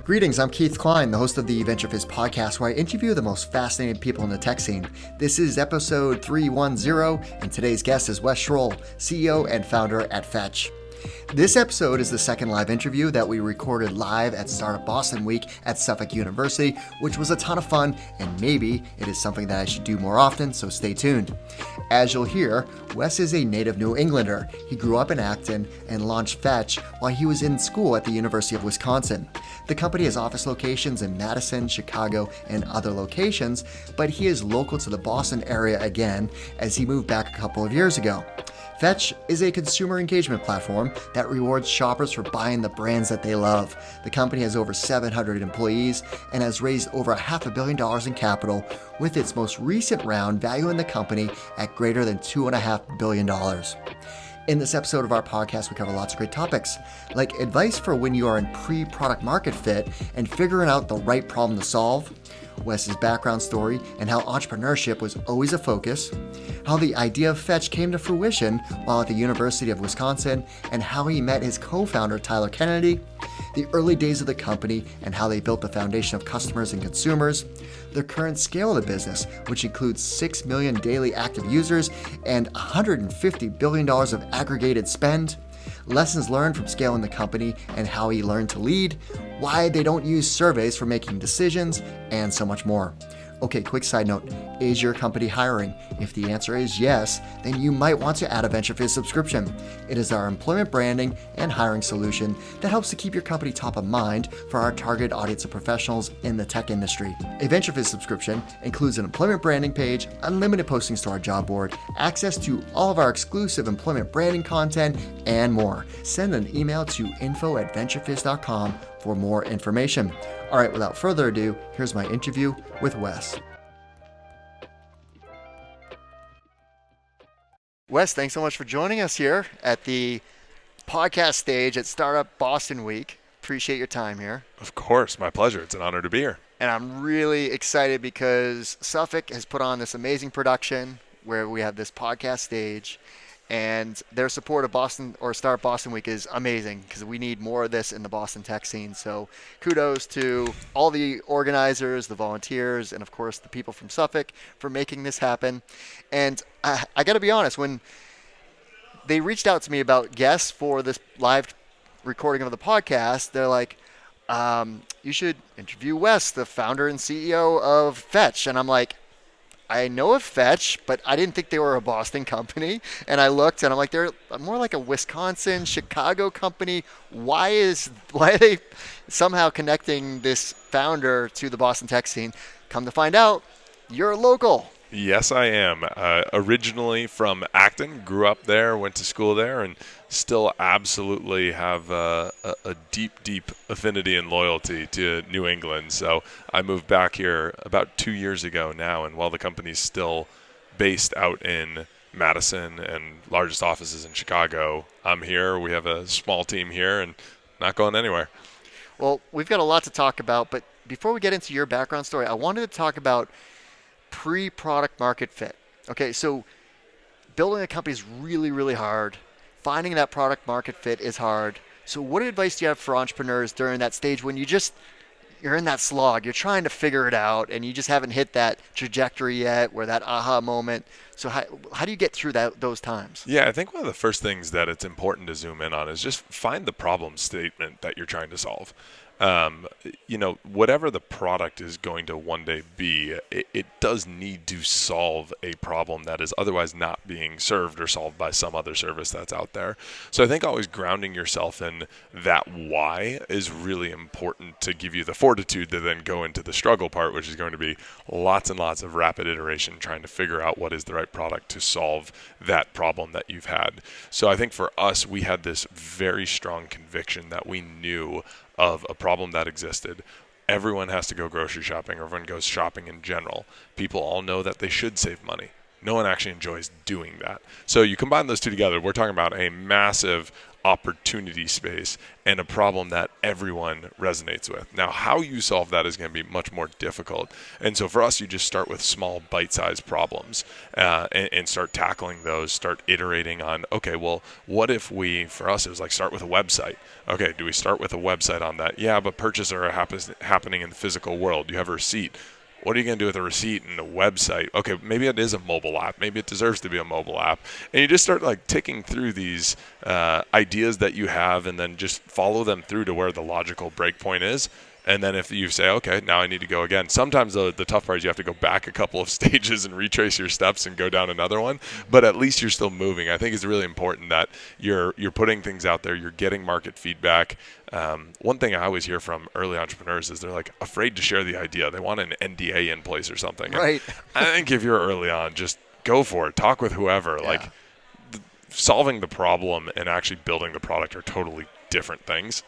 Greetings, I'm Keith Klein, the host of the VentureFizz podcast, where I interview the most fascinating people in the tech scene. This is episode 310, and today's guest is Wes Schroll, CEO and founder at Fetch. This episode is the second live interview that we recorded live at Startup Boston Week at Suffolk University, which was a ton of fun, and maybe it is something that I should do more often, so stay tuned. As you'll hear, Wes is a native New Englander. He grew up in Acton and launched Fetch while he was in school at the University of Wisconsin. The company has office locations in Madison, Chicago, and other locations, but he is local to the Boston area again as he moved back a couple of years ago. Fetch is a consumer engagement platform that rewards shoppers for buying the brands that they love. The company has over 700 employees and has raised over $500 million in capital, with its most recent round valuing the company at greater than $2.5 billion. In this episode of our podcast, we cover lots of great topics, like advice for when you are in pre-product market fit and figuring out the right problem to solve, Wes's background story and how entrepreneurship was always a focus, how the idea of Fetch came to fruition while at the University of Wisconsin, and how he met his co-founder Tyler Kennedy, the early days of the company and how they built the foundation of customers and consumers, the current scale of the business, which includes 6 million daily active users and $150 billion of aggregated spend, lessons learned from scaling the company and how he learned to lead, why they don't use surveys for making decisions, and so much more. Okay, quick side note, is your company hiring? If the answer is yes, then you might want to add a VentureFizz subscription. It is our employment branding and hiring solution that helps to keep your company top of mind for our target audience of professionals in the tech industry. A VentureFizz subscription includes an employment branding page, unlimited postings to our job board, access to all of our exclusive employment branding content, and more. Send an email to info@venturefizz.com for more information. All right, without further ado, here's my interview with Wes. Wes, thanks so much for joining us here at the podcast stage at Startup Boston Week. Appreciate your time here. Of course, my pleasure. It's an honor to be here. And I'm really excited because Suffolk has put on this amazing production where we have this podcast stage, and their support of Boston or Startup Boston Week is amazing because we need more of this in the Boston tech scene. So kudos to all the organizers, the volunteers, and of course the people from Suffolk for making this happen. And I got to be honest, when they reached out to me about guests for this live recording of the podcast, they're like, you should interview Wes, the founder and CEO of Fetch. And I'm like, I know of Fetch, but I didn't think they were a Boston company. And I looked, and I'm like, they're more like a Wisconsin, Chicago company. Why are they somehow connecting this founder to the Boston tech scene? Come to find out, you're local. Yes, I am. Originally from Acton, grew up there, went to school there, and still absolutely have a deep, deep affinity and loyalty to New England. So I moved back here about 2 years ago now, and while the company's still based out in Madison and largest offices in Chicago, I'm here. We have a small team here and not going anywhere. Well, we've got a lot to talk about, but before we get into your background story, I wanted to talk about pre-product market fit. Okay, so building a company is really, really hard. Finding that product market fit is hard. So what advice do you have for entrepreneurs during that stage when you're in that slog, you're trying to figure it out and you just haven't hit that trajectory yet, where that aha moment? So how do you get through those times? Yeah, I think one of the first things that it's important to zoom in on is just find the problem statement that you're trying to solve. Whatever the product is going to one day be, it does need to solve a problem that is otherwise not being served or solved by some other service that's out there. So I think always grounding yourself in that why is really important to give you the fortitude to then go into the struggle part, which is going to be lots and lots of rapid iteration, trying to figure out what is the right product to solve that problem that you've had. So I think for us, we had this very strong conviction that we knew of a problem that existed. Everyone has to go grocery shopping, or everyone goes shopping in general. People all know that they should save money. No one actually enjoys doing that. So you combine those two together, we're talking about a massive opportunity space and a problem that everyone resonates with. Now, how you solve that is going to be much more difficult. And so for us, you just start with small bite-sized problems and start tackling those, start iterating on, okay, well, what if for us, it was like start with a website. Okay, do we start with a website on that? Yeah, but purchases are happening in the physical world. You have a receipt. What are you going to do with a receipt and a website? Okay, maybe it is a mobile app. Maybe it deserves to be a mobile app. And you just start like ticking through these ideas that you have and then just follow them through to where the logical breakpoint is. And then if you say, okay, now I need to go again. Sometimes the tough part is you have to go back a couple of stages and retrace your steps and go down another one. But at least you're still moving. I think it's really important that you're putting things out there. You're getting market feedback. One thing I always hear from early entrepreneurs is they're like afraid to share the idea. They want an NDA in place or something. Right. I think if you're early on, just go for it. Talk with whoever. Yeah. Like solving the problem and actually building the product are totally different things.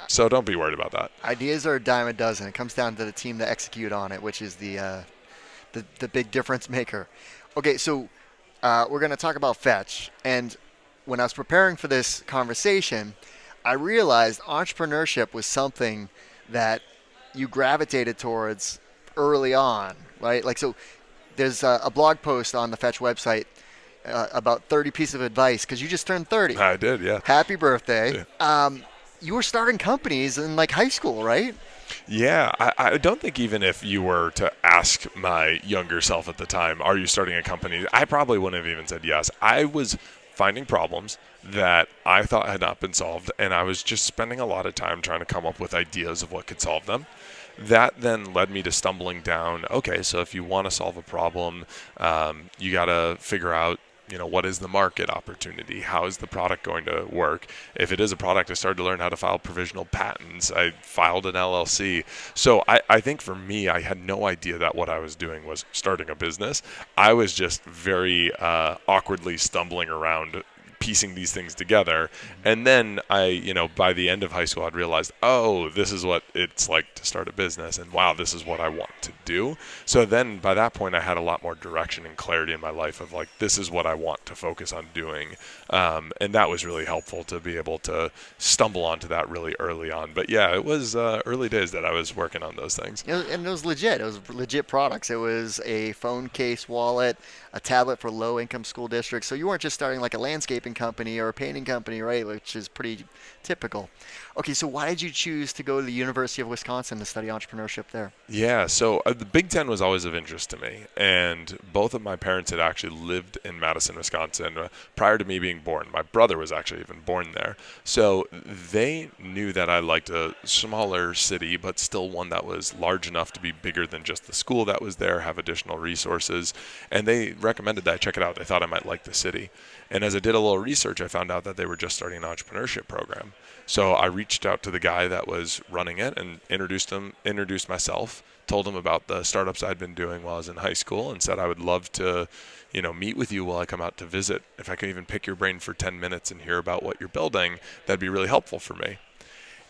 So don't be worried about that. Ideas are a dime a dozen. It comes down to the team that execute on it, which is the big difference maker. Okay, so we're going to talk about Fetch. And when I was preparing for this conversation, I realized entrepreneurship was something that you gravitated towards early on, right? Like, so there's a blog post on the Fetch website about 30 pieces of advice because you just turned 30. I did, yeah. Happy birthday. Yeah. You were starting companies in like high school, right? Yeah, I don't think even if you were to ask my younger self at the time, are you starting a company? I probably wouldn't have even said yes. I was finding problems that I thought had not been solved, and I was just spending a lot of time trying to come up with ideas of what could solve them. That then led me to stumbling down, okay, so if you want to solve a problem, you got to figure out, what is the market opportunity? How is the product going to work? If it is a product, I started to learn how to file provisional patents. I filed an LLC. So I think for me, I had no idea that what I was doing was starting a business. I was just very awkwardly stumbling around piecing these things together. And then by the end of high school, I'd realized, oh, this is what it's like to start a business. And wow, this is what I want to do. So then by that point, I had a lot more direction and clarity in my life of like, this is what I want to focus on doing. And that was really helpful to be able to stumble onto that really early on. But yeah, it was early days that I was working on those things. And it was legit. It was legit products. It was a phone case wallet, a tablet for low-income school districts. So you weren't just starting like a landscaping company or a painting company, right? Which is pretty typical. Okay, so why did you choose to go to the University of Wisconsin to study entrepreneurship there? Yeah, so the Big Ten was always of interest to me, and both of my parents had actually lived in Madison, Wisconsin prior to me being born. My brother was actually even born there. So they knew that I liked a smaller city, but still one that was large enough to be bigger than just the school that was there, have additional resources, and they recommended that I check it out. They thought I might like the city. And as I did a little research, I found out that they were just starting an entrepreneurship program. So I reached out to the guy that was running it and introduced myself, told him about the startups I'd been doing while I was in high school, and said I would love to, meet with you while I come out to visit. If I could even pick your brain for 10 minutes and hear about what you're building, that'd be really helpful for me.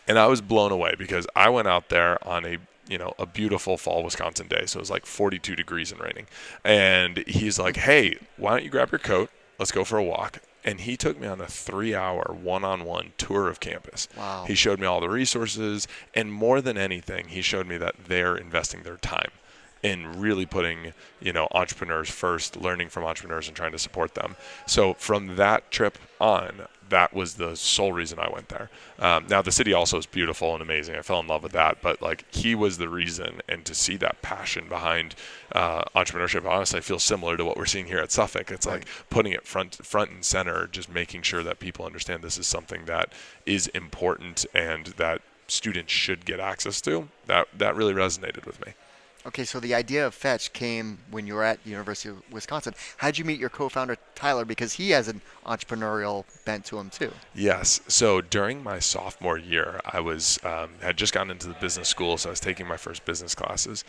And I was blown away because I went out there on a beautiful fall Wisconsin day. So it was like 42 degrees and raining. And he's like, hey, why don't you grab your coat? Let's go for a walk. And he took me on a 3-hour one-on-one tour of campus. Wow. He showed me all the resources, and more than anything, he showed me that they're investing their time in really putting, entrepreneurs first, learning from entrepreneurs and trying to support them. So from that trip on, that was the sole reason I went there. Now the city also is beautiful and amazing. I fell in love with that, but like he was the reason, and to see that passion behind entrepreneurship, honestly, I feel similar to what we're seeing here at Suffolk. It's like putting it front and center, just making sure that people understand this is something that is important and that students should get access to. That really resonated with me. Okay, so the idea of Fetch came when you were at the University of Wisconsin. How did you meet your co-founder, Tyler? Because he has an entrepreneurial bent to him, too. Yes. So during my sophomore year, I was had just gotten into the business school, so I was taking my first business classes.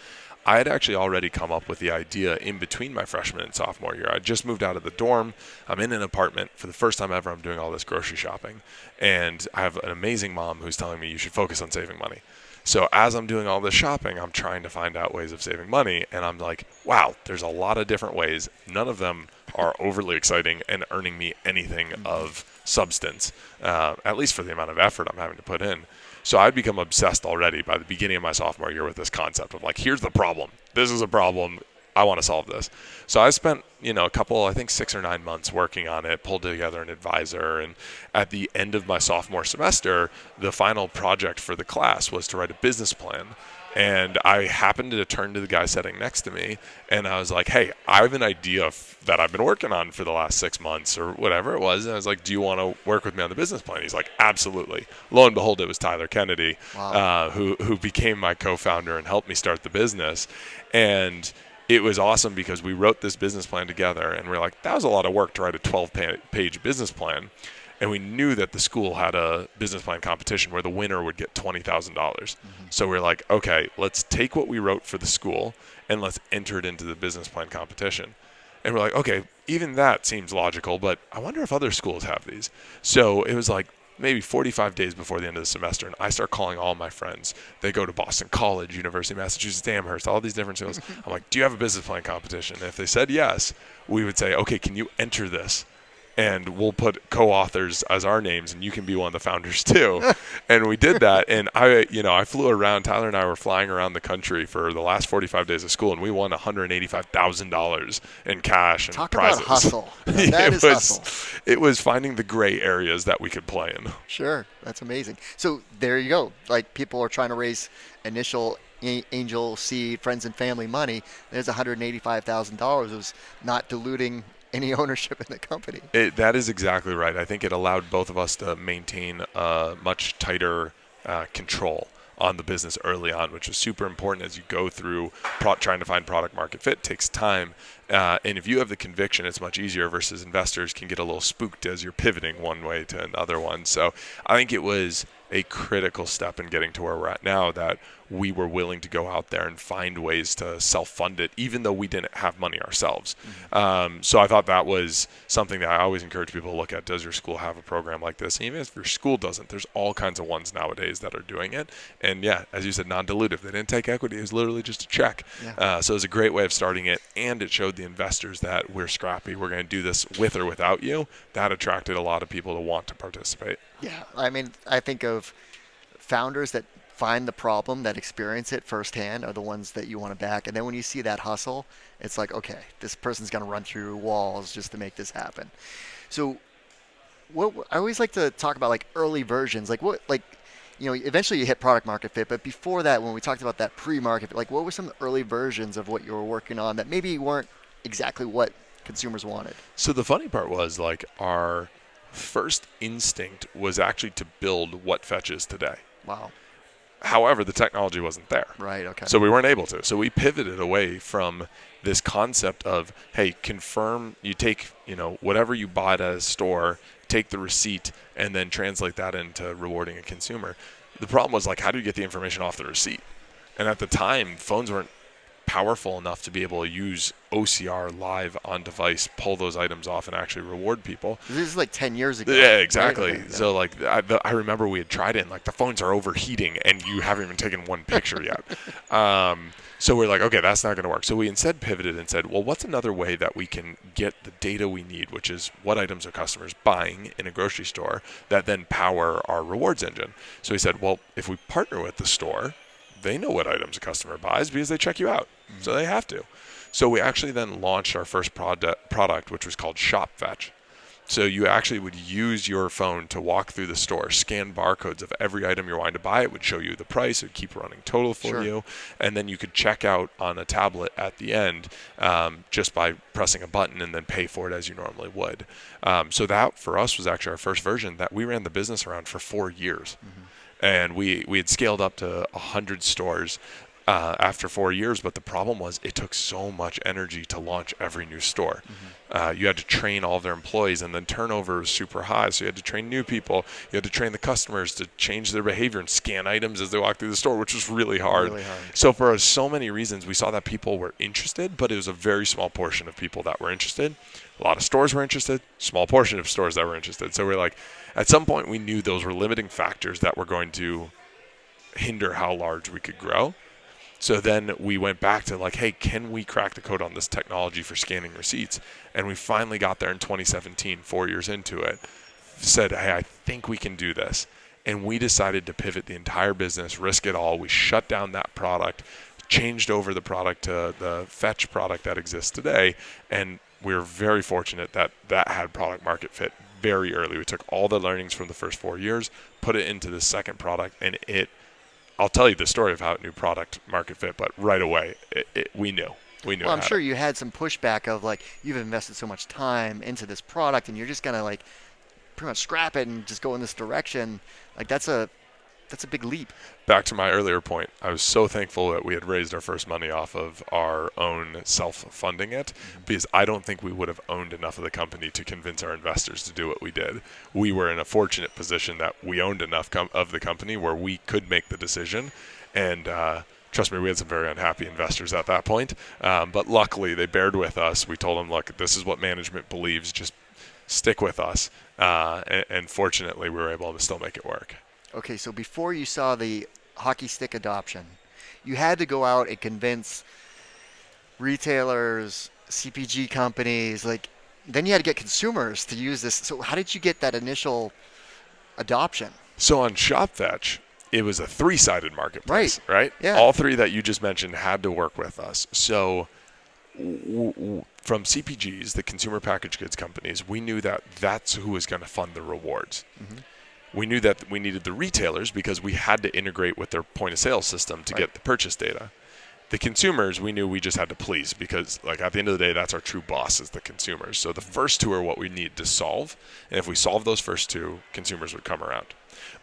I had actually already come up with the idea in between my freshman and sophomore year. I just moved out of the dorm. I'm in an apartment. For the first time ever, I'm doing all this grocery shopping. And I have an amazing mom who's telling me you should focus on saving money. So as I'm doing all this shopping, I'm trying to find out ways of saving money. And I'm like, wow, there's a lot of different ways. None of them are overly exciting and earning me anything of substance, at least for the amount of effort I'm having to put in. So I'd become obsessed already by the beginning of my sophomore year with this concept of like, here's the problem. This is a problem. I want to solve this. So I spent, a couple, I think 6 or 9 months working on it, pulled together an advisor. And at the end of my sophomore semester, the final project for the class was to write a business plan. And I happened to turn to the guy sitting next to me, and I was like, hey, I have an idea that I've been working on for the last 6 months or whatever it was. And I was like, do you want to work with me on the business plan? He's like, absolutely. Lo and behold, it was Tyler Kennedy, Wow. who became my co-founder and helped me start the business. And it was awesome because we wrote this business plan together, and we're like, that was a lot of work to write a 12-page business plan. And we knew that the school had a business plan competition where the winner would get $20,000. So we're like, okay, let's take what we wrote for the school and let's enter it into the business plan competition. And we're like, okay, even that seems logical, but I wonder if other schools have these. So it was like maybe 45 days before the end of the semester, and I start calling all my friends. They go to Boston College, University of Massachusetts, Amherst, all these different schools. I'm like, do you have a business plan competition? And if they said yes, we would say, okay, can you enter this? And we'll put co-authors as our names, and you can be one of the founders too. And we did that, and I flew around. Tyler and I were flying around the country for the last 45 days of school, and we won $185,000 in cash and Talk prizes. about hustle. That is hustle. It was finding the gray areas that we could play in. Sure, that's amazing. So there you go. Like, people are trying to raise initial angel seed, friends and family money. There's $185,000. It was not diluting any ownership in the company. That is exactly right. I think it allowed both of us to maintain a much tighter control on the business early on, which is super important as you go through trying to find product market fit. It takes time. And if you have the conviction, it's much easier versus investors can get a little spooked as you're pivoting one way to another one. So I think it was a critical step in getting to where we're at now that we were willing to go out there and find ways to self-fund it, even though we didn't have money ourselves. So I thought that was something that I always encourage people to look at. Does your school have a program like this? And even if your school doesn't, there's all kinds of ones nowadays that are doing it. And yeah, as you said, non-dilutive. They didn't take equity. It was literally just a check. Yeah. So it was a great way of starting it, and it showed the investors that we're scrappy. We're going to do this with or without you. That attracted a lot of people to want to participate. Yeah, I mean, I think of founders that find the problem, that experience it firsthand, are the ones that you want to back. And then when you see that hustle, it's like, okay, this person's going to run through walls just to make this happen. So what I always like to talk about, like, early versions, like what, like, eventually you hit product market fit, but before that, when we talked about that pre-market, like, what were some early versions of what you were working on that maybe weren't exactly what consumers wanted? So the funny part was, like, our first instinct was actually to build what Fetch is today. Wow. However, the technology wasn't there. Right, okay. So we weren't able to. So we pivoted away from this concept of, hey, confirm, you take, whatever you bought at a store, take the receipt, and then translate that into rewarding a consumer. The problem was, like, how do you get the information off the receipt? And at the time, phones weren't powerful enough to be able to use OCR live on device, pull those items off, and actually reward people. This is like 10 years ago. Yeah, exactly. Right? So, like, I remember we had tried it, and, like, the phones are overheating, and you haven't even taken one picture yet. So we're like, okay, that's not going to work. So we instead pivoted and said, well, what's another way that we can get the data we need, which is what items are customers buying in a grocery store, that then power our rewards engine? So we said, well, if we partner with the store, they know what items a customer buys because they check you out. So they have to. So we actually then launched our first product, which was called Shop Fetch. So you actually would use your phone to walk through the store, scan barcodes of every item you're wanting to buy. It would show you the price. It would keep running total for you. And then you could check out on a tablet at the end just by pressing a button and then pay for it as you normally would. So that, for us, was actually our first version that we ran the business around for 4 years. And we had scaled up to 100 stores after 4 years, but the problem was it took so much energy to launch every new store. You had to train all of their employees, and then turnover was super high, so you had to train new people. You had to train the customers to change their behavior and scan items as they walk through the store, which was really hard. So for so many reasons, we saw that people were interested, but it was a very small portion of people that were interested. A lot of stores were interested, small portion of stores that were interested. So we're like, at some point we knew those were limiting factors that were going to hinder how large we could grow. So then we went back to like, hey, can we crack the code on this technology for scanning receipts? And we finally got there in 2017, 4 years into it, said, hey, I think we can do this. And we decided to pivot the entire business, risk it all. We shut down that product, changed over the product to the Fetch product that exists today. And we're very fortunate that that had product market fit very early. We took all the learnings from the first 4 years, put it into the second product, and I'll tell you the story of how it knew product market fit, but right away, we knew. Well, I'm sure you had some pushback of like, you've invested so much time into this product and you're just going to like pretty much scrap it and just go in this direction. Like that's a big leap. Back to my earlier point, I was so thankful that we had raised our first money off of our own self-funding it, because I don't think we would have owned enough of the company to convince our investors to do what we did. We were in a fortunate position that we owned enough of the company where we could make the decision, and trust me, we had some very unhappy investors at that point, but luckily they bared with us. We told them, look, this is what management believes, just stick with us, and fortunately we were able to still make it work. Okay, so before you saw the hockey stick adoption, you had to go out and convince retailers, CPG companies, then you had to get consumers to use this. So how did you get that initial adoption? So on ShopFetch, it was a 3-sided marketplace, right? Yeah. All 3 that you just mentioned had to work with us. So from CPGs, the consumer packaged goods companies, we knew that that's who was going to fund the rewards. Mm-hmm. We knew that we needed the retailers because we had to integrate with their point of sale system to get the purchase data. The consumers, we knew we just had to please because at the end of the day, that's our true boss is the consumers. So the first 2 are what we need to solve. And if we solve those first 2, consumers would come around.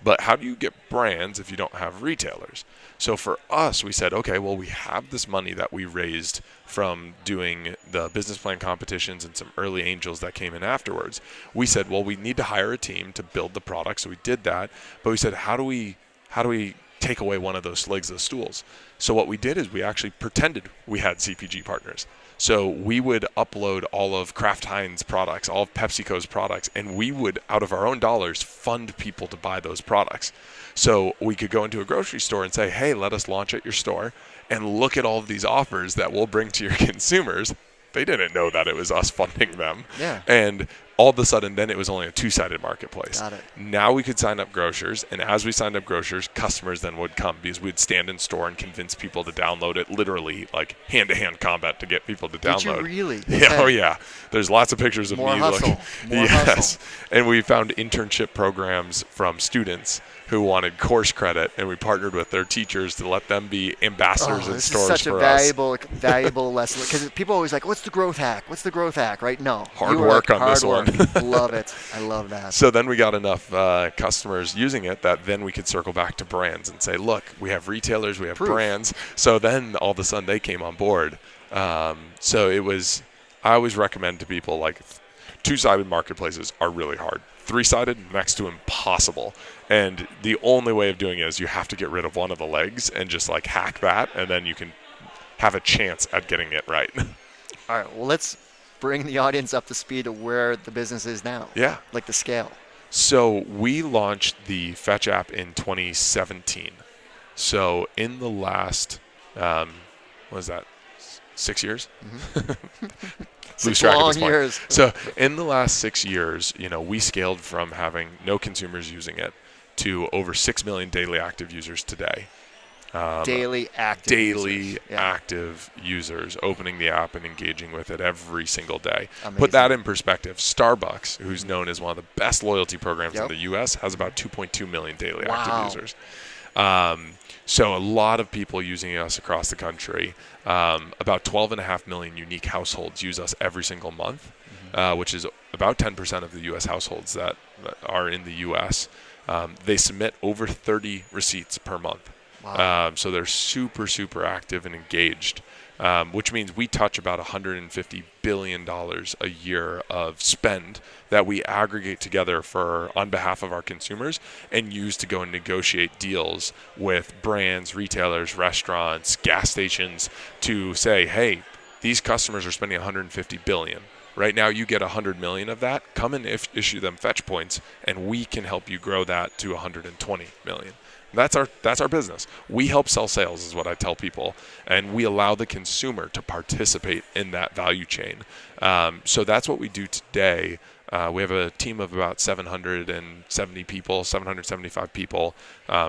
But how do you get brands if you don't have retailers? So for us, we said, okay, well, we have this money that we raised from doing the business plan competitions and some early angels that came in afterwards. We said, well, we need to hire a team to build the product. So we did that. But we said, how do we take away one of those legs of stools? So what we did is we actually pretended we had CPG partners. So we would upload all of Kraft Heinz products, all of PepsiCo's products, and we would, out of our own dollars, fund people to buy those products. So we could go into a grocery store and say, hey, let us launch at your store and look at all of these offers that we'll bring to your consumers. They didn't know that it was us funding them. Yeah. And all of a sudden, then it was only a 2-sided marketplace. Got it. Now we could sign up grocers, and as we signed up grocers, customers then would come because we'd stand in store and convince people to download it, literally like hand-to-hand combat to get people to download. Did you really? Yeah, oh yeah. There's lots of pictures of More me hustle. looking. More yes. hustle. And we found internship programs from students who wanted course credit, and we partnered with their teachers to let them be ambassadors in stores for us. This is such a valuable lesson, because people are always like, what's the growth hack? What's the growth hack, right? No. Hard work on this one. Love it. I love that. So then we got enough customers using it that then we could circle back to brands and say, look, we have retailers, we have brands. So then all of a sudden they came on board. So it was, I always recommend to people 2-sided marketplaces are really hard. 3-sided, next to impossible. And the only way of doing it is you have to get rid of one of the legs and just hack that, and then you can have a chance at getting it right. All right, well, let's bring the audience up to speed of where the business is now. Yeah. The scale. So we launched the Fetch app in 2017. So in the last, what was that, 6 years? Mm-hmm. Lose track at this point. Years. So in the last 6 years, we scaled from having no consumers using it to over 6 million daily active users today. Daily active users opening the app and engaging with it every single day. Amazing. Put that in perspective. Starbucks, who's known as one of the best loyalty programs in the U.S., has about 2.2 million daily active users. So a lot of people using us across the country. About 12.5 million unique households use us every single month, which is about 10% of the U.S. households that are in the U.S. They submit over 30 receipts per month. Wow. So they're super, super active and engaged, which means we touch about $150 billion a year of spend that we aggregate together on behalf of our consumers and use to go and negotiate deals with brands, retailers, restaurants, gas stations to say, hey, these customers are spending $150 billion. Right now you get 100 million of that. Come and issue them fetch points, and we can help you grow that to 120 million. That's our business. We help sell sales is what I tell people, and we allow the consumer to participate in that value chain. So that's what we do today. We have a team of about 770 people, 775 people,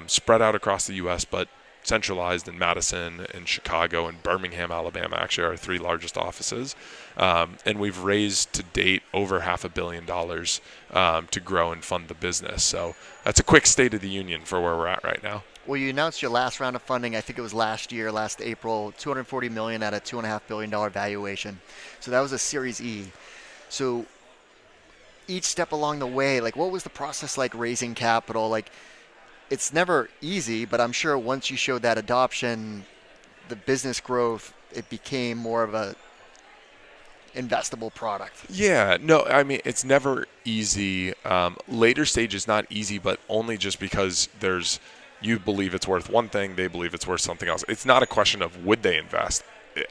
spread out across the U.S., but centralized in Madison and Chicago and Birmingham, Alabama, actually our 3 largest offices. And we've raised to date over $500 million to grow and fund the business. So that's a quick state of the union for where we're at right now. Well, you announced your last round of funding, I think it was last April, $240 million at a $2.5 billion valuation. So that was a Series E. So each step along the way, like what was the process like raising capital? Like it's never easy, but I'm sure once you showed that adoption, the business growth, it became more of a investable product. Yeah, no, I mean, it's never easy. Later stage is not easy, but only just because you believe it's worth one thing, they believe it's worth something else. It's not a question of would they invest.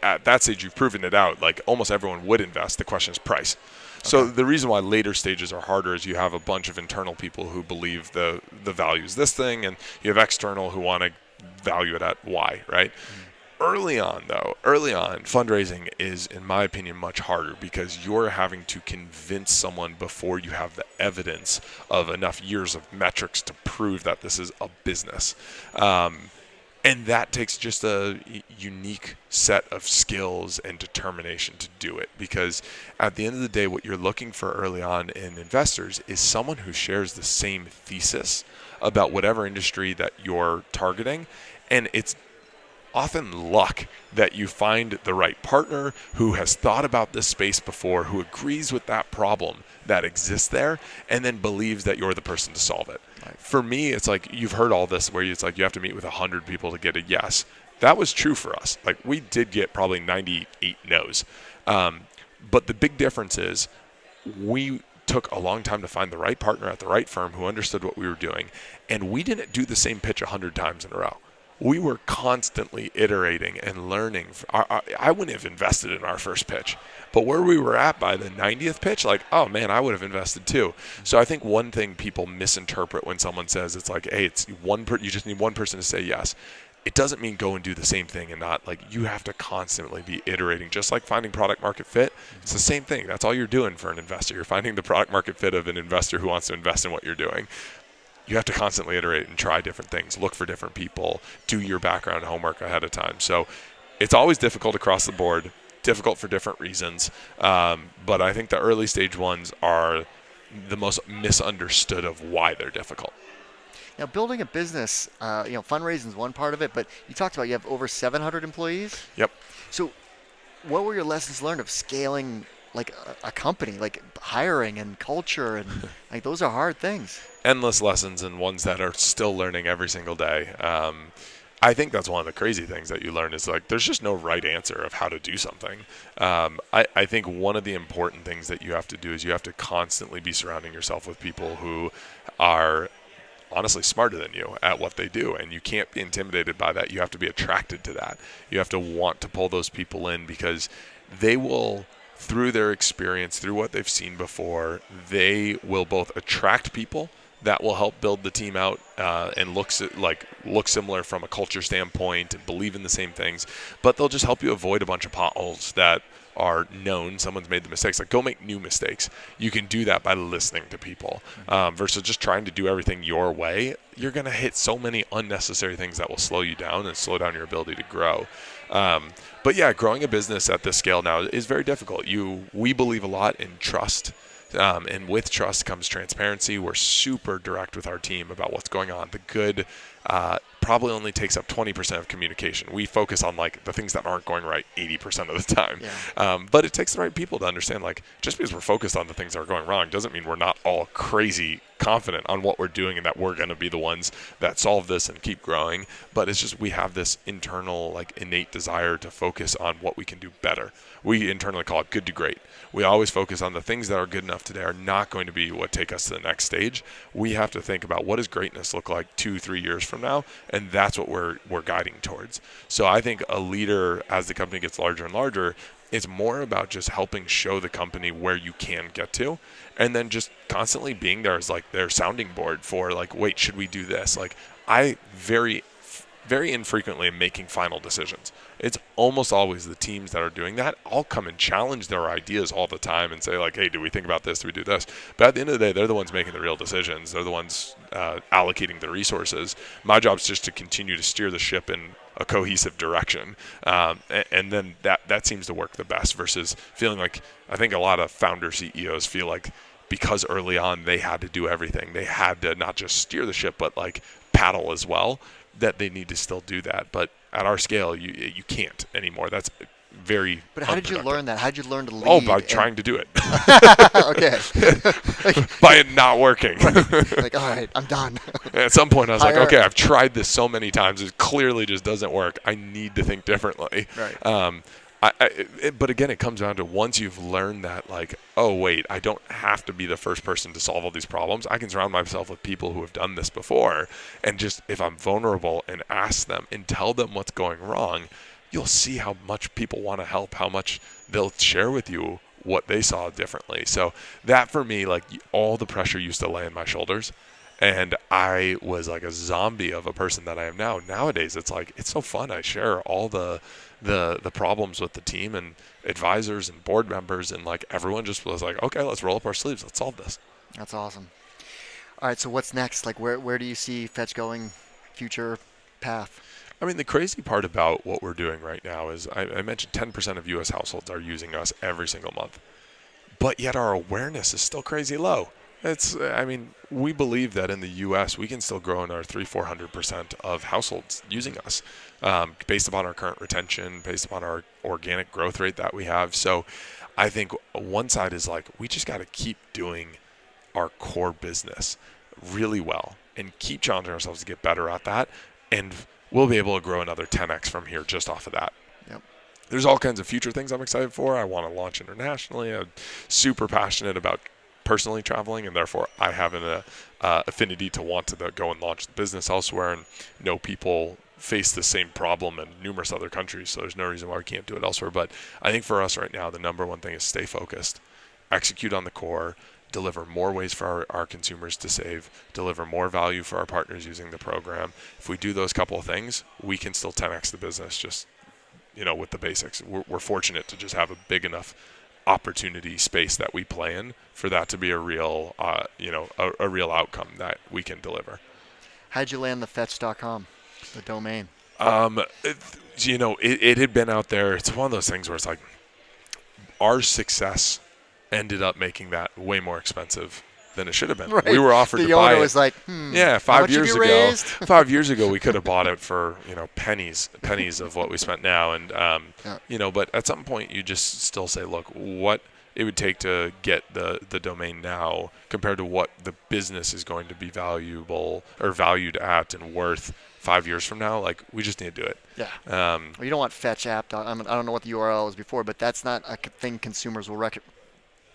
At that stage, you've proven it out. Like almost everyone would invest. The question is price. So the reason why later stages are harder is you have a bunch of internal people who believe the value is this thing, and you have external who want to value it at Y, right? Early on, fundraising is, in my opinion, much harder because you're having to convince someone before you have the evidence of enough years of metrics to prove that this is a business. And that takes just a unique set of skills and determination to do it. Because at the end of the day, what you're looking for early on in investors is someone who shares the same thesis about whatever industry that you're targeting. And it's often luck that you find the right partner who has thought about this space before, who agrees with that problem that exists there, and then believes that you're the person to solve it. Right. For me, it's like you've heard all this where it's like you have to meet with 100 people to get a yes. That was true for us. Like we did get probably 98 no's. But the big difference is we took a long time to find the right partner at the right firm who understood what we were doing, and we didn't do the same pitch 100 times in a row. We were constantly iterating and learning. I wouldn't have invested in our first pitch, but where we were at by the 90th pitch, like, oh man, I would have invested too. So I think one thing people misinterpret when someone says it's like, hey, it's you just need one person to say yes. It doesn't mean go and do the same thing and not like you have to constantly be iterating, just like finding product market fit. It's the same thing. That's all you're doing for an investor. You're finding the product market fit of an investor who wants to invest in what you're doing. You have to constantly iterate and try different things, look for different people, do your background homework ahead of time. So it's always difficult across the board, difficult for different reasons. But I think the early stage ones are the most misunderstood of why they're difficult. Now, building a business, fundraising is one part of it, but you talked about you have over 700 employees. Yep. So what were your lessons learned of scaling like a company, like hiring and culture, and like those are hard things? Endless lessons and ones that are still learning every single day. I think that's one of the crazy things that you learn is like there's just no right answer of how to do something. I think one of the important things that you have to do is you have to constantly be surrounding yourself with people who are honestly smarter than you at what they do, and you can't be intimidated by that. You have to be attracted to that. You have to want to pull those people in because they will, through their experience, through what they've seen before, they will both attract people that will help build the team out and look similar from a culture standpoint and believe in the same things, but they'll just help you avoid a bunch of potholes that are known. Someone's made the mistakes. Like, go make new mistakes. You can do that by listening to people versus just trying to do everything your way. You're going to hit so many unnecessary things that will slow you down and slow down your ability to grow. But yeah, growing a business at this scale now is very difficult. We believe a lot in trust. And with trust comes transparency. We're super direct with our team about what's going on. The good probably only takes up 20% of communication. We focus on like the things that aren't going right 80% of the time. Yeah. But it takes the right people to understand, like, just because we're focused on the things that are going wrong doesn't mean we're not all crazy confident on what we're doing and that we're going to be the ones that solve this and keep growing. But it's just we have this internal, like, innate desire to focus on what we can do better. We internally call it good to great. We always focus on the things that are good enough today are not going to be what take us to the next stage. We have to think about what does greatness look like 2-3 years from now, and that's what we're guiding towards. So I think a leader, as the company gets larger and larger, it's more about just helping show the company where you can get to, and then just constantly being there as like their sounding board for like, wait, should we do this? Like I very infrequently am making final decisions. It's almost always the teams that are doing that. I'll come and challenge their ideas all the time and say like, hey, do we think about this? Do we do this? But at the end of the day, they're the ones making the real decisions. They're the ones allocating the resources. My job is just to continue to steer the ship in a cohesive direction. And then that seems to work the best versus feeling like, I think a lot of founder CEOs feel like because early on they had to do everything. They had to not just steer the ship, but like paddle as well, that they need to still do that. But at our scale, you can't anymore. That's very But how did you learn that? How did you learn to lead? Oh, by trying to do it. Okay. By it not working. Like, all right, I'm done. At some point, I was like, okay, I've tried this so many times. It clearly just doesn't work. I need to think differently. Right. But again, it comes down to once you've learned that, like, oh, wait, I don't have to be the first person to solve all these problems. I can surround myself with people who have done this before. And just if I'm vulnerable and ask them and tell them what's going wrong, you'll see how much people want to help, how much they'll share with you what they saw differently. So that for me, like all the pressure used to lay on my shoulders. And I was like a zombie of a person that I am now. Nowadays, it's like, it's so fun. I share all the problems with the team and advisors and board members, and like everyone just was like, okay, let's roll up our sleeves. Let's solve this. That's awesome. All right, so what's next? Like where do you see Fetch going, future path? I mean, the crazy part about what we're doing right now is I mentioned 10% of U.S. households are using us every single month, but yet our awareness is still crazy low. We believe that in the U.S. we can still grow in our 300-400% of households using us, based upon our current retention, based upon our organic growth rate that we have. So I think one side is like, we just got to keep doing our core business really well and keep challenging ourselves to get better at that. And we'll be able to grow another 10x from here just off of that. Yep. There's all kinds of future things I'm excited for. I want to launch internationally. I'm super passionate about personally traveling, and therefore I have an affinity to want to go and launch the business elsewhere, and know people face the same problem in numerous other countries, so there's no reason why we can't do it elsewhere. But I think for us right now, the number one thing is stay focused, execute on the core, deliver more ways for our consumers to save, deliver more value for our partners using the program. If we do those couple of things, we can still 10x the business just, with the basics. We're fortunate to just have a big enough opportunity space that we play in for that to be a real, a real outcome that we can deliver. How'd you land the Fetch.com, the domain? It had been out there. It's one of those things where it's like our success ended up making that way more expensive than it should have been. Right. We were offered to buy it. The owner was like, yeah, 5 years ago. Raised? 5 years ago, we could have bought it for pennies of what we spent now, and but at some point, you just still say, look, what it would take to get the domain now compared to what the business is going to be valuable or valued at and worth 5 years from now. Like, we just need to do it. Yeah. Well, you don't want Fetch app. I don't know what the URL was before, but that's not a thing consumers will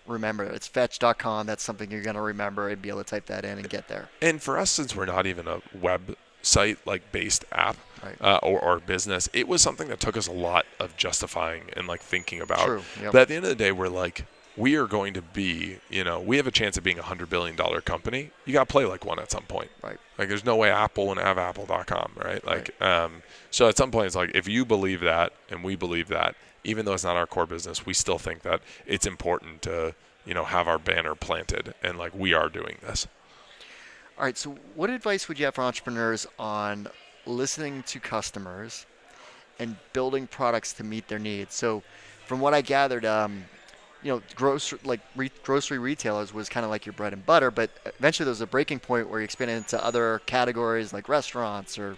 remember. It's Fetch.com. That's something you're going to remember and be able to type that in and get there. And for us, since we're not even a website based app, right, or business, it was something that took us a lot of justifying and thinking about. True. Yep. But at the end of the day, we're like, we are going to be, we have a chance of being a $100 billion company. You got to play like one at some point. Right. Like, there's no way Apple wouldn't have Apple.com, right? So at some point, it's like, if you believe that and we believe that, even though it's not our core business, we still think that it's important to, have our banner planted, and we are doing this. All right. So what advice would you have for entrepreneurs on listening to customers and building products to meet their needs? So from what I gathered, grocery retailers was kind of like your bread and butter, but eventually there was a breaking point where you expanded into other categories like restaurants, or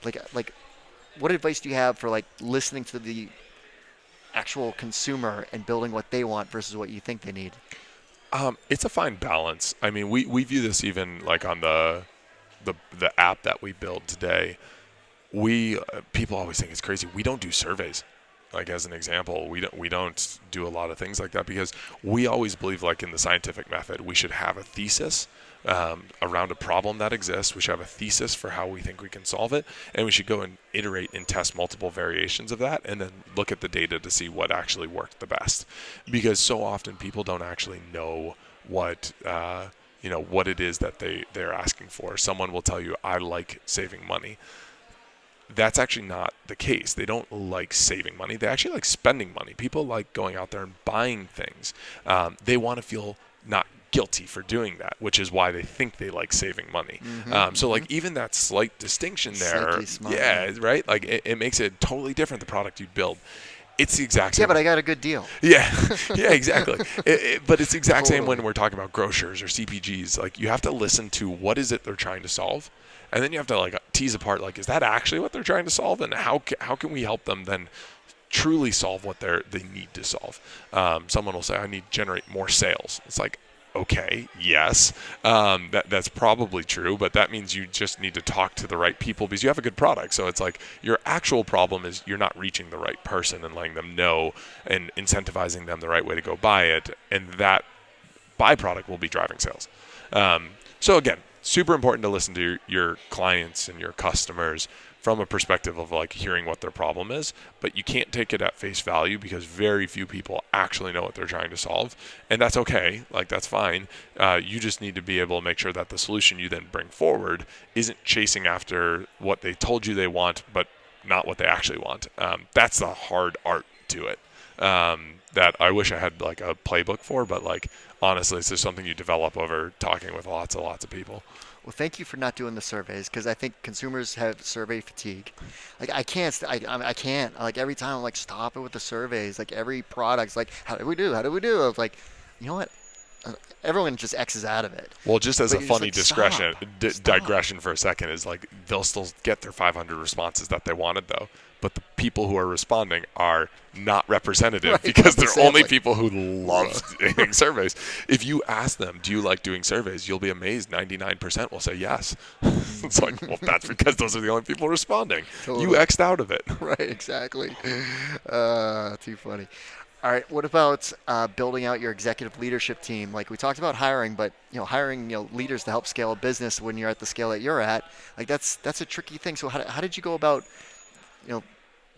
like what advice do you have for listening to the actual consumer and building what they want versus what you think they need? It's a fine balance. I mean, we view this even on the app that we build today. People always think it's crazy. We don't do surveys. As an example, we don't do a lot of things like that because we always believe in the scientific method. We should have a thesis, around a problem that exists. We should have a thesis for how we think we can solve it, and we should go and iterate and test multiple variations of that, and then look at the data to see what actually worked the best. Because so often people don't actually know what what it is that they're asking for. Someone will tell you, I like saving money. That's actually not the case. They don't like saving money. They actually like spending money. People like going out there and buying things. They want to feel not guilty for doing that, which is why they think they like saving money. So like even that slight distinction there, yeah, right? Like it makes it totally different, the product you build. It's the exact same. Yeah, but I got a good deal. Yeah, yeah, exactly. But it's the exact same when we're talking about grocers or CPGs. Like you have to listen to what is it they're trying to solve, and then you have to like tease apart, like, is that actually what they're trying to solve, and how can we help them then truly solve what they need to solve. Someone will say, I need to generate more sales. It's like, okay, yes, that's probably true, but that means you just need to talk to the right people because you have a good product. So it's like your actual problem is you're not reaching the right person and letting them know and incentivizing them the right way to go buy it, and that byproduct will be driving sales. So again, super important to listen to your clients and your customers from a perspective of like hearing what their problem is, but you can't take it at face value because very few people actually know what they're trying to solve, and that's okay. Like that's fine. You just need to be able to make sure that the solution you then bring forward isn't chasing after what they told you they want, but not what they actually want. That's the hard art to it. That I wish I had like a playbook for, but like honestly, it's just something you develop over talking with lots of people. Well, thank you for not doing the surveys because I think consumers have survey fatigue. Like I can't. Like every time I'm like, stop it with the surveys. Like every product's like, how do we do? How do we do? I was like, you know what? Everyone just X's out of it. Well, just as But a you're funny just like, digression for a second is like they'll still get their 500 responses that they wanted though, but the people who are responding are not representative because they're only people who love doing surveys. If you ask them, do you like doing surveys? You'll be amazed. 99% will say yes. It's like, well, that's because those are the only people responding. Totally. You X'd out of it. Right, exactly. Too funny. All right, what about building out your executive leadership team? Like we talked about hiring, but hiring leaders to help scale a business when you're at the scale that you're at, like that's a tricky thing. So how did you go about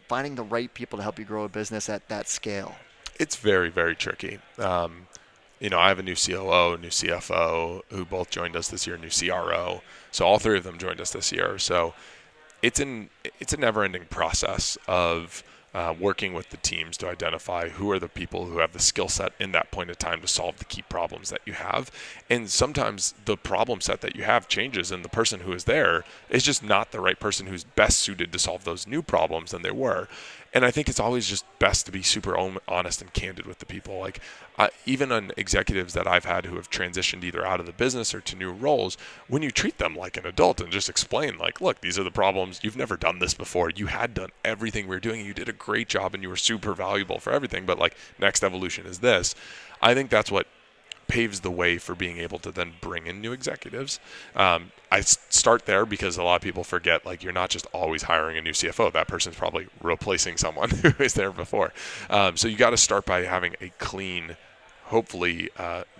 finding the right people to help you grow a business at that scale? It's very, very tricky. I have a new COO, new CFO who both joined us this year, new CRO. So all three of them joined us this year. So it's a never-ending process of working with the teams to identify who are the people who have the skill set in that point of time to solve the key problems that you have. And sometimes the problem set that you have changes, and the person who is there is just not the right person who's best suited to solve those new problems than they were. And I think it's always just best to be super honest and candid with the people. Like even on executives that I've had who have transitioned either out of the business or to new roles, when you treat them like an adult and just explain like, look, these are the problems. You've never done this before. You had done everything we were doing. You did a great job and you were super valuable for everything. But like next evolution is this. I think that's what paves the way for being able to then bring in new executives. I start there because a lot of people forget, like, you're not just always hiring a new CFO. That person's probably replacing someone who was there before. So you got to start by having a clean, hopefully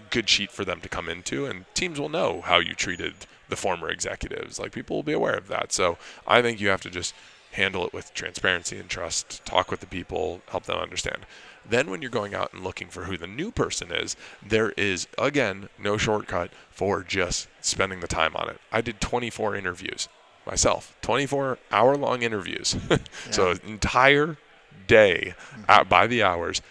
good sheet for them to come into, and teams will know how you treated the former executives. Like, people will be aware of that. So I think you have to just handle it with transparency and trust, talk with the people, help them understand. Then when you're going out and looking for who the new person is, there is, again, no shortcut for just spending the time on it. I did 24 interviews myself, 24-hour-long interviews. Yeah. So an entire day by the hours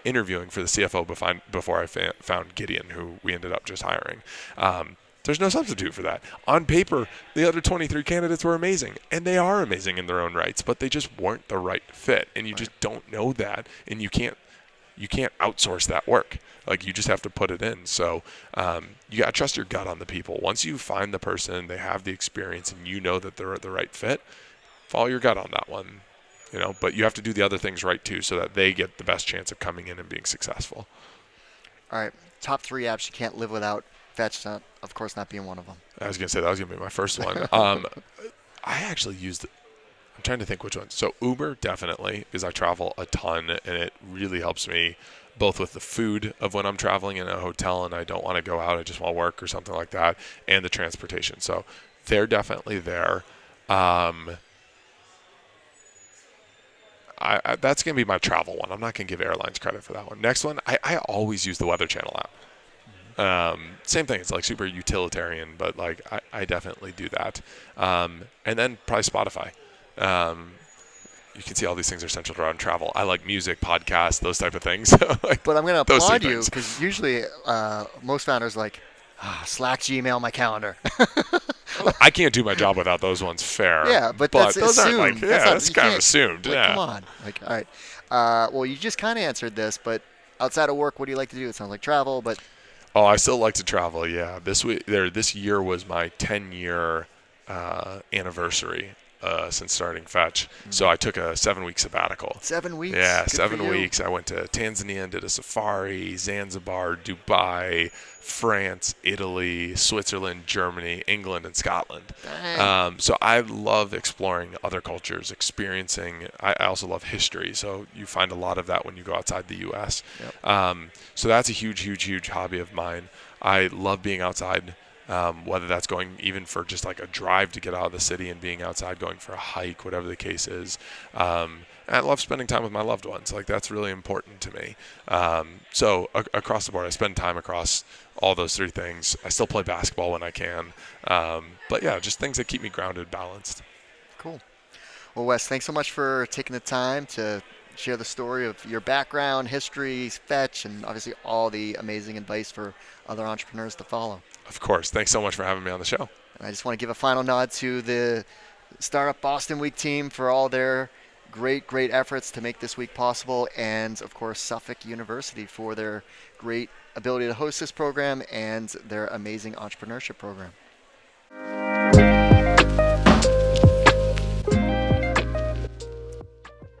interviewing for the CFO before I found Gideon, who we ended up just hiring. There's no substitute for that. On paper, the other 23 candidates were amazing, and they are amazing in their own rights, but they just weren't the right fit, and you just don't know that, and you can't outsource that work. Like, you just have to put it in. So you got to trust your gut on the people. Once you find the person, they have the experience, and you know that they're the right fit, follow your gut on that one. But you have to do the other things right too, so that they get the best chance of coming in and being successful. All right, top 3 apps you can't live without. Fetch, of course, not being one of them. I was going to say that was going to be my first one. I actually used, I'm trying to think which one. So Uber, definitely, because I travel a ton, and it really helps me both with the food of when I'm traveling in a hotel and I don't want to go out, I just want to work or something like that, and the transportation. So they're definitely there. That's going to be my travel one. I'm not going to give airlines credit for that one. Next one, I always use the Weather Channel app. Same thing. It's like super utilitarian, but like I definitely do that. And then probably Spotify. You can see all these things are centered around travel. I like music, podcasts, those type of things. Like, but I'm going to applaud you because usually most founders like, Slack, Gmail, my calendar. I can't do my job without those ones. Fair. Yeah, but that's those assumed. aren't like, that's kind of assumed. Like, yeah. Come on. Like, all right. Well, you just kind of answered this, but outside of work, what do you like to do? It sounds like travel, but. Oh, I still like to travel. Yeah. This year was my 10-year anniversary since starting Fetch. Mm-hmm. So I took a 7-week sabbatical. 7 weeks? Yeah, Good 7 weeks. I went to Tanzania and did a safari, Zanzibar, Dubai, France, Italy, Switzerland, Germany, England, and Scotland. So I love exploring other cultures, experiencing. I also love history. So you find a lot of that when you go outside the U.S. Yep. So that's a huge, huge, huge hobby of mine. I love being outside. Whether that's going even for just like a drive to get out of the city and being outside, going for a hike, whatever the case is. And I love spending time with my loved ones. Like that's really important to me. So across the board, I spend time across all those three things. I still play basketball when I can. But yeah, just things that keep me grounded, balanced. Cool. Well, Wes, thanks so much for taking the time to share the story of your background, history, Fetch, and obviously all the amazing advice for other entrepreneurs to follow. Of course. Thanks so much for having me on the show. And I just want to give a final nod to the Startup Boston Week team for all their great efforts to make this week possible, and of course Suffolk University for their great ability to host this program and their amazing entrepreneurship program.